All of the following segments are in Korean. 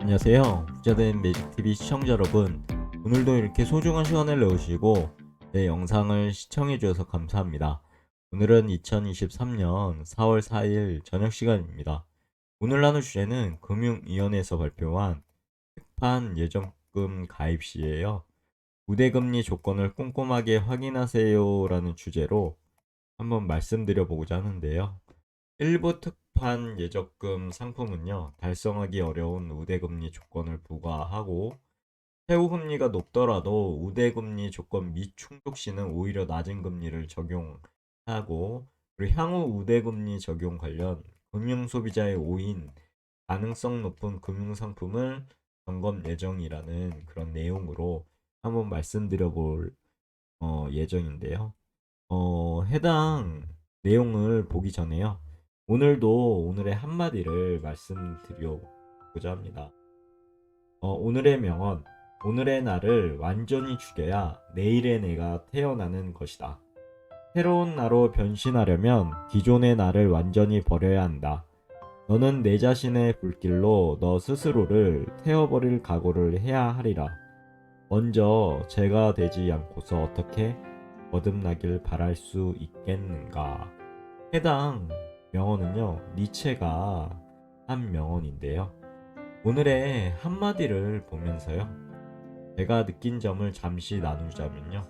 안녕하세요. 부자된 매직TV 시청자 여러분. 오늘도 이렇게 소중한 시간을 내오시고 내 영상을 시청해 주셔서 감사합니다. 오늘은 2023년 4월 4일 저녁 시간입니다. 오늘 나눌 주제는 금융위원회에서 발표한 특판 예정금 가입 시에요. 우대금리 조건을 꼼꼼하게 확인하세요 라는 주제로 한번 말씀드려 보고자 하는데요. 일부 특판 예적금 상품은요, 달성하기 어려운 우대금리 조건을 부과하고, 최고 금리가 높더라도 우대금리 조건 미충족 시는 오히려 낮은 금리를 적용하고, 그리고 향후 우대금리 적용 관련 금융소비자의 오인, 가능성 높은 금융상품을 점검 예정이라는 그런 내용으로 한번 말씀드려 볼 예정인데요. 해당 내용을 보기 전에요. 오늘의 한마디를 말씀드려보고자 합니다. 오늘의 명언. 오늘의 나를 완전히 죽여야 내일의 내가 태어나는 것이다. 새로운 나로 변신하려면 기존의 나를 완전히 버려야 한다. 너는 내 자신의 불길로 너 스스로를 태워버릴 각오를 해야 하리라. 먼저 제가 되지 않고서 어떻게 거듭나길 바랄 수 있겠는가. 해당 명언은요, 니체가 한 명언인데요. 오늘의 한마디를 보면서요, 제가 느낀 점을 잠시 나누자면요.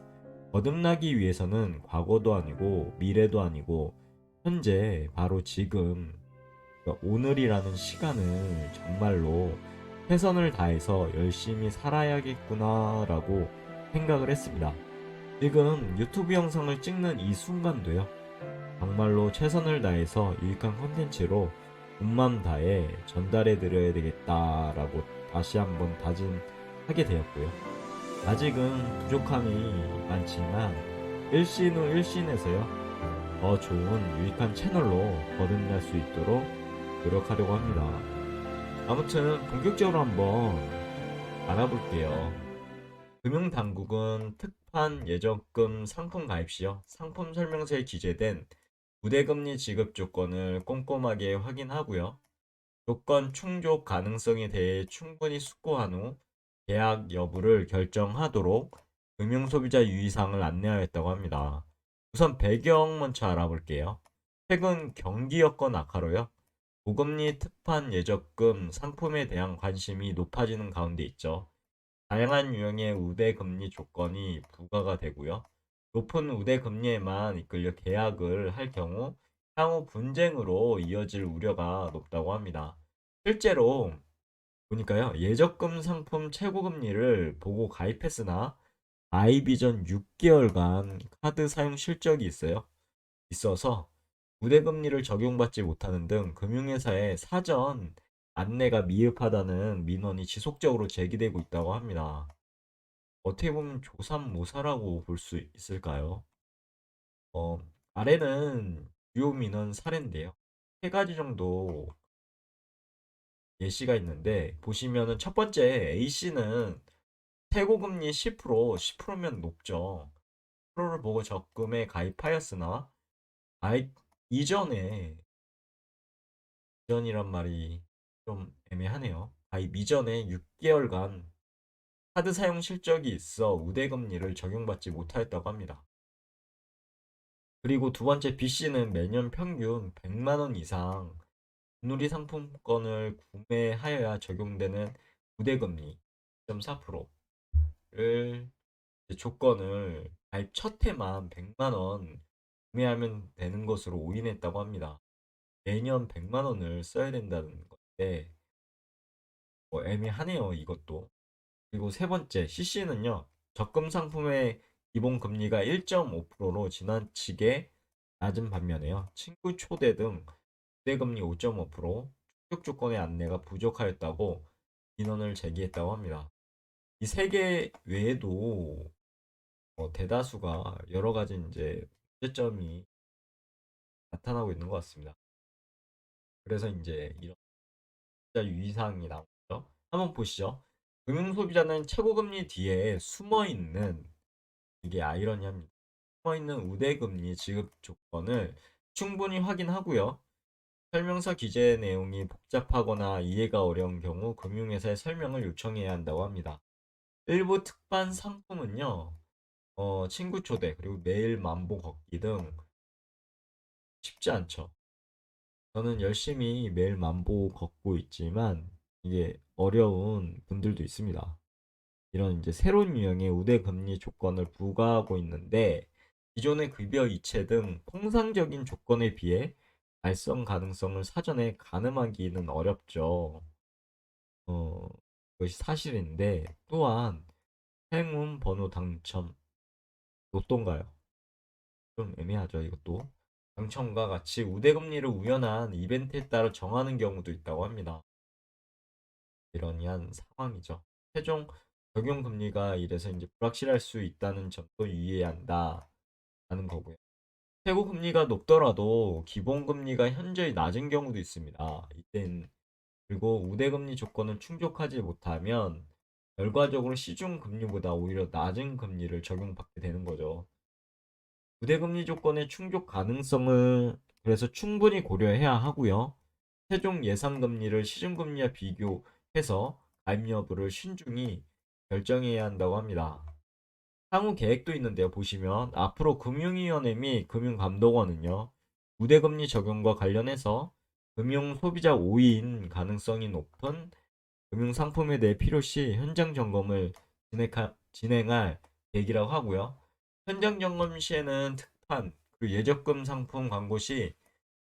거듭나기 위해서는 과거도 아니고 미래도 아니고 현재 바로 지금, 그러니까 오늘이라는 시간을 정말로 최선을 다해서 열심히 살아야겠구나라고 생각을 했습니다. 지금 유튜브 영상을 찍는 이 순간도요, 정말로 최선을 다해서 유익한 컨텐츠로 온맘 다해 전달해 드려야 되겠다라고 다시 한번 다짐하게 되었고요. 아직은 부족함이 많지만 일신 후 일신에서요, 더 좋은 유익한 채널로 거듭날 수 있도록 노력하려고 합니다. 아무튼 본격적으로 한번 알아볼게요. 금융당국은 특판 예적금 상품 가입 시요, 상품 설명서에 기재된 우대금리 지급 조건을 꼼꼼하게 확인하고요. 조건 충족 가능성에 대해 충분히 숙고한 후 계약 여부를 결정하도록 금융소비자 유의사항을 안내하였다고 합니다. 우선 배경 먼저 알아볼게요. 최근 경기 여건 악화로요, 고금리 특판 예적금 상품에 대한 관심이 높아지는 가운데 있죠. 다양한 유형의 우대금리 조건이 부과가 되고요. 높은 우대금리에만 이끌려 계약을 할 경우 향후 분쟁으로 이어질 우려가 높다고 합니다. 실제로 보니까요, 예적금 상품 최고금리를 보고 가입했으나 가입 이전 6개월간 카드 사용 실적이 있어서 우대금리를 적용받지 못하는 등 금융회사의 사전 안내가 미흡하다는 민원이 지속적으로 제기되고 있다고 합니다. 어떻게 보면 조삼모사라고 볼 수 있을까요? 어, 아래는 주요 민원 사례인데요. 세 가지 정도 예시가 있는데, 보시면은 첫 번째 A씨는 최고금리 10%면 높죠. 10%를 보고 적금에 가입하였으나 가입 이전에, 이전이란 말이 좀 애매하네요. 가입 이전에 6개월간 카드 사용 실적이 있어 우대금리를 적용받지 못하였다고 합니다. 그리고 두 번째 B씨는 매년 평균 100만 원 이상 분리 상품권을 구매하여야 적용되는 우대금리 2.4%를 조건을 가입 첫 해만 100만 원 구매하면 되는 것으로 오인했다고 합니다. 매년 100만 원을 써야 된다는 건데 애매하네요, 이것도. 그리고 세 번째 CC는요. 적금 상품의 기본 금리가 1.5%로 지나치게 낮은 반면에요. 친구 초대 등 우대금리 5.5%, 충족 조건의 안내가 부족하였다고 민원을 제기했다고 합니다. 이 세 개 외에도 대다수가 여러 가지 이제 문제점이 나타나고 있는 것 같습니다. 그래서 이제 이런 진짜 유의사항이 나오죠. 한번 보시죠. 금융소비자는 최고금리 뒤에 숨어있는, 이게 아이러니합니다. 숨어있는 우대금리 지급 조건을 충분히 확인하고요. 설명서 기재 내용이 복잡하거나 이해가 어려운 경우 금융회사에 설명을 요청해야 한다고 합니다. 일부 특반 상품은요, 친구 초대, 그리고 매일 만보 걷기 등 쉽지 않죠. 저는 열심히 매일 만보 걷고 있지만 이게 어려운 분들도 있습니다. 이런 이제 새로운 유형의 우대 금리 조건을 부과하고 있는데 기존의 급여 이체 등 통상적인 조건에 비해 달성 가능성을 사전에 가늠하기는 어렵죠. 어, 그것이 사실인데 또한 행운 번호 당첨, 로또인가요? 좀 애매하죠, 이것도. 당첨과 같이 우대금리를 우연한 이벤트에 따라 정하는 경우도 있다고 합니다. 이러한 상황이죠. 최종 적용 금리가 이래서 이제 불확실할 수 있다는 점도 유의해야 한다라는 거고요. 최고 금리가 높더라도 기본 금리가 현저히 낮은 경우도 있습니다. 이땐 그리고 우대금리 조건을 충족하지 못하면 결과적으로 시중 금리보다 오히려 낮은 금리를 적용받게 되는 거죠. 우대금리 조건의 충족 가능성을 그래서 충분히 고려해야 하고요. 최종 예상 금리를 시중 금리와 비교해서 가입 여부를 신중히 결정해야 한다고 합니다. 향후 계획도 있는데요. 보시면 앞으로 금융위원회 및 금융감독원은요. 우대금리 적용과 관련해서 금융 소비자 오인 가능성이 높은 금융상품에 대해 필요시 현장 점검을 진행할 계획이라고 하고요. 현장 점검 시에는 특판 그리고 예적금 상품 광고 시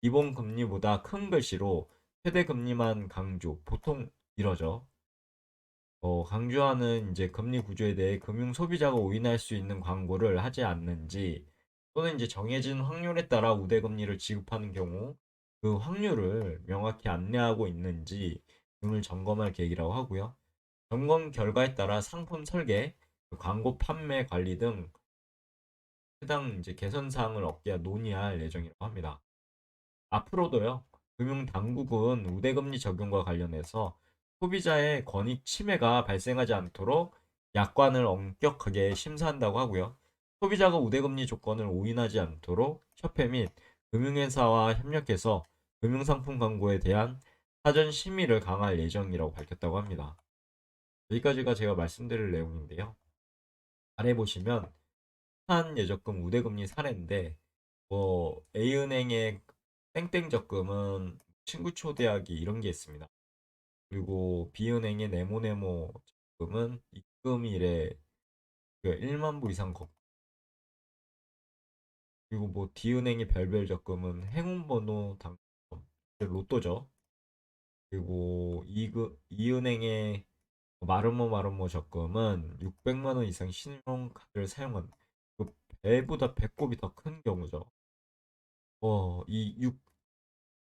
기본 금리보다 큰 글씨로 최대 금리만 강조, 보통 이러죠. 강조하는 이제 금리 구조에 대해 금융 소비자가 오인할 수 있는 광고를 하지 않는지 또는 이제 정해진 확률에 따라 우대금리를 지급하는 경우 그 확률을 명확히 안내하고 있는지 등을 점검할 계획이라고 하고요. 점검 결과에 따라 상품 설계, 그 광고 판매 관리 등 해당 이제 개선 사항을 업계와 논의할 예정이라고 합니다. 앞으로도요, 금융당국은 우대금리 적용과 관련해서 소비자의 권익 침해가 발생하지 않도록 약관을 엄격하게 심사한다고 하고요. 소비자가 우대금리 조건을 오인하지 않도록 협회 및 금융회사와 협력해서 금융상품 광고에 대한 사전 심의를 강화할 예정이라고 밝혔다고 합니다. 여기까지가 제가 말씀드릴 내용인데요. 아래 보시면 한 예적금 우대금리 사례인데 뭐 A은행의 땡땡 적금은 친구 초대하기 이런 게 있습니다. 그리고 B은행의 네모네모 적금은 입금일에 1만 부 이상 그리고 뭐 D은행의 별별 적금은 행운번호 당첨 로또죠. 그리고 E은행의 마르모 적금은 600만 원 이상 신용카드를 사용한 그 배보다 배꼽이 더 큰 경우죠. 이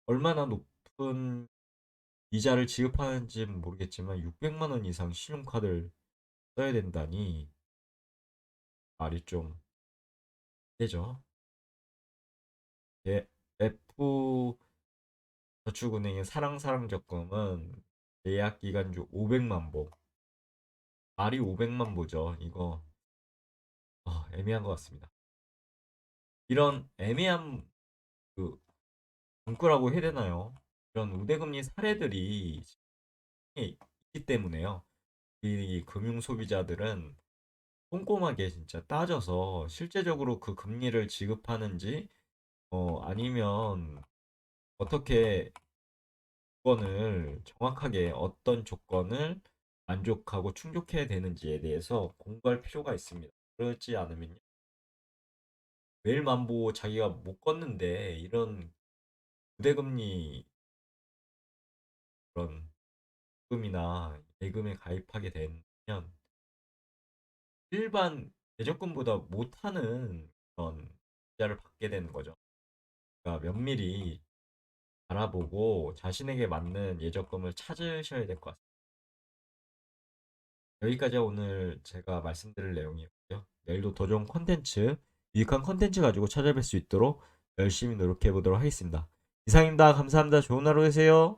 얼마나 높은 이자를 지급하는지는 모르겠지만 600만 원 이상 신용카드를 써야 된다니 말이 좀 되죠. 예, F저축은행의 사랑사랑 적금은 예약 기간 중 500만 보. 말이 500만 보죠. 이거 애매한 것 같습니다. 이런 애매한 그 문구라고 해야 되나요? 이런 우대금리 사례들이 있기 때문에요. 이 금융 소비자들은 꼼꼼하게 진짜 따져서 실제적으로 그 금리를 지급하는지 아니면 어떻게 조건을 정확하게 어떤 조건을 만족하고 충족해야 되는지에 대해서 공부할 필요가 있습니다. 그렇지 않으면 매일 만보 자기가 못 걷는데 이런 부대금리 그런 금이나 예금에 가입하게 되면 일반 대적금보다 못하는 그런 투자를 받게 되는 거죠. 그러니까 면밀히 알아보고 자신에게 맞는 예적금을 찾으셔야 될 것 같습니다. 여기까지 오늘 제가 말씀드릴 내용이었고요. 내일도 더 좋은 콘텐츠, 유익한 콘텐츠 가지고 찾아뵐 수 있도록 열심히 노력해 보도록 하겠습니다. 이상입니다. 감사합니다. 좋은 하루 되세요.